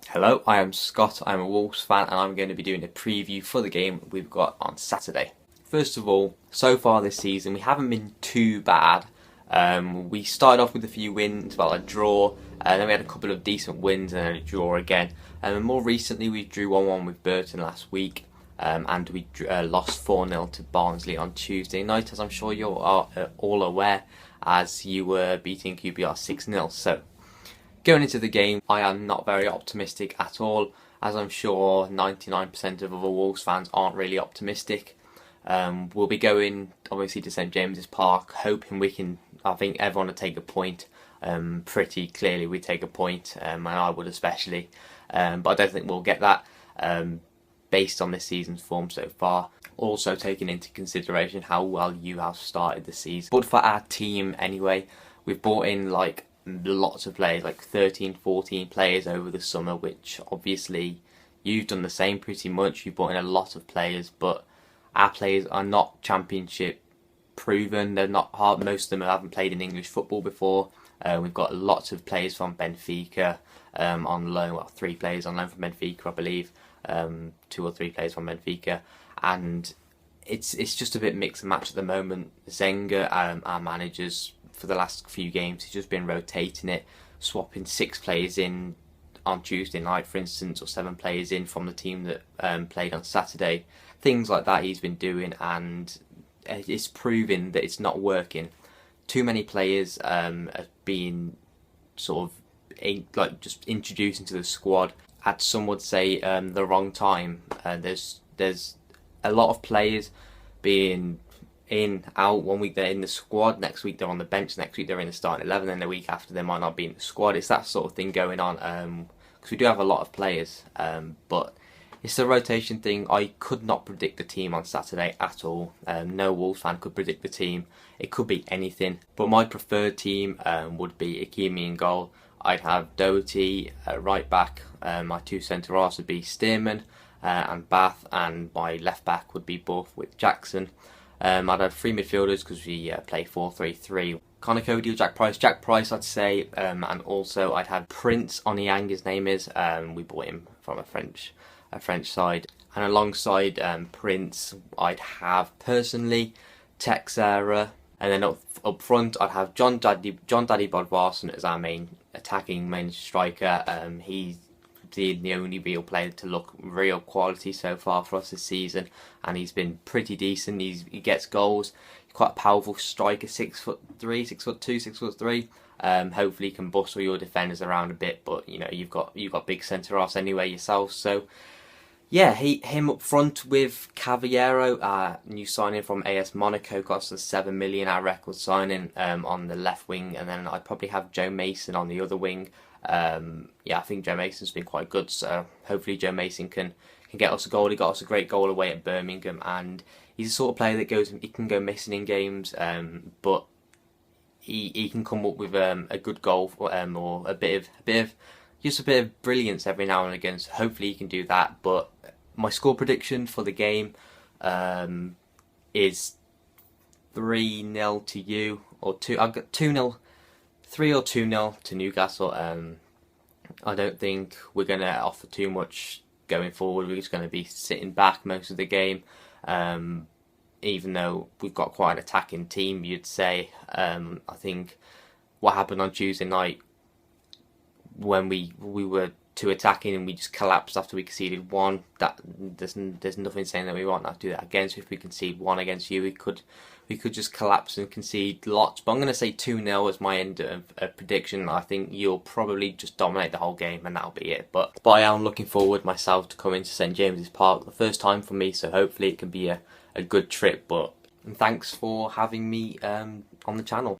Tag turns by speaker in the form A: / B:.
A: Hello, I am Scott, I'm a Wolves fan and I'm going to be doing a preview for the game we've got on Saturday. First of all, so far this season we haven't been too bad. We started off with a few wins, well a draw, and then we had a couple of decent wins and then a draw again. And more recently we drew 1-1 with Burton last week, and we lost 4-0 to Barnsley on Tuesday night, as I'm sure you are all aware, as you were beating QPR 6-0. So going into the game, I am not very optimistic at all, as I'm sure 99% of other Wolves fans aren't really optimistic. We'll be going, obviously, to St James's Park, hoping we can, I think everyone will take a point. Pretty clearly we take a point, and I would especially. But I don't think we'll get that, based on this season's form so far. Also taking into consideration how well you have started the season. But for our team anyway, we've brought in lots of players, like 13, 14 players over the summer, which obviously you've done the same pretty much. You've brought in a lot of players, but our players are not championship proven. They're not hard. Most of them haven't played in English football before. We've got lots of players from Benfica on loan. Well, 3 players on loan from Benfica, I believe. 2 or 3 players from Benfica, and it's just a bit mix and match at the moment. Zenga, our managers, for the last few games, he's just been rotating it, swapping 6 players in on Tuesday night, for instance, or 7 players in from the team that played on Saturday. Things like that he's been doing, and it's proving that it's not working. Too many players have been sort of just introduced into the squad at, some would say, the wrong time. There's a lot of players being in, out. One week they're in the squad, next week they're on the bench, next week they're in the starting 11, and the week after they might not be in the squad. It's that sort of thing going on, because we do have a lot of players, but it's a rotation thing. I could not predict the team on Saturday at all. No Wolves fan could predict the team. It could be anything, but my preferred team would be Ikemi in goal. I'd have Doherty right back. My 2 centre halves would be Stearman and Bath, and my left back would be Borthwick Jackson. I'd have 3 midfielders because we play 4-3-3. Connor Cody or Jack Price. Jack Price, I'd say, and also I'd have Prince Onyang, his name is. We bought him from a French side. And alongside Prince, I'd have personally Texera. And then up front, I'd have John Daddy Bodvarsson as our main striker. He's the only real player to look real quality so far for us this season, and he's been pretty decent. He gets goals. He's quite a powerful striker, 6'3", 6'2", 6'3". Hopefully he can bustle your defenders around a bit, but you know you've got big centre halves anyway yourself. So yeah, him up front with Cavallero, new signing from AS Monaco, cost us 7 million, our record signing, on the left wing, and then I'd probably have Joe Mason on the other wing. I think Joe Mason's been quite good, so hopefully Joe Mason can get us a goal. He got us a great goal away at Birmingham, and he's the sort of player that he can go missing in games, but he can come up with a good goal, or a bit of brilliance every now and again. So hopefully he can do that. But my score prediction for the game is 3-0 to you, or 2. I've got 2-0. 3 or 2-0 to Newcastle. I don't think we're going to offer too much going forward. We're just going to be sitting back most of the game, even though we've got quite an attacking team, you'd say. I think what happened on Tuesday night, when we were too attacking and we just collapsed after we conceded 1, that there's nothing saying that we won't have to do that again. So if we concede 1 against you, we could just collapse and concede lots. But I'm going to say 2-0 as my end of prediction. I think you'll probably just dominate the whole game and that'll be it. But I am looking forward myself to coming to St James's Park, the first time for me, so hopefully it can be a good trip. But thanks for having me on the channel.